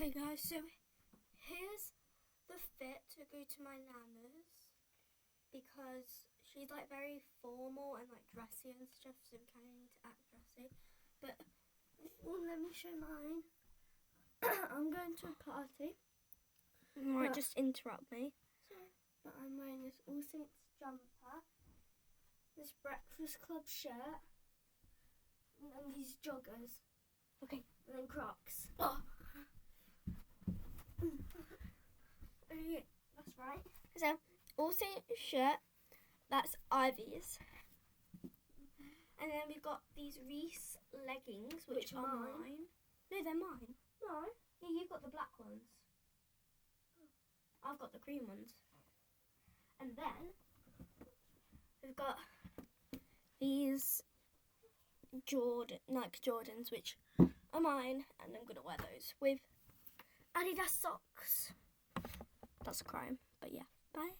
Okay guys, so here's the fit to go to my nana's because she's like very formal and like dressy and stuff, so we kind of need to act dressy. But let me show mine. I'm going to a party. You might just interrupt me. Sorry. But I'm wearing this All Saints jumper, this Breakfast Club shirt, and then these joggers. Okay. And then Crocs. Oh. Okay, that's right. So, All Saints shirt, that's Ivy's. And then we've got these Reese leggings, which are mine. No, they're mine. No. Yeah, you've got the black ones. Oh. I've got the cream ones. And then we've got these Nike Jordans, which are mine, and I'm gonna wear those with Adidas socks. That's a crime, but yeah. Bye.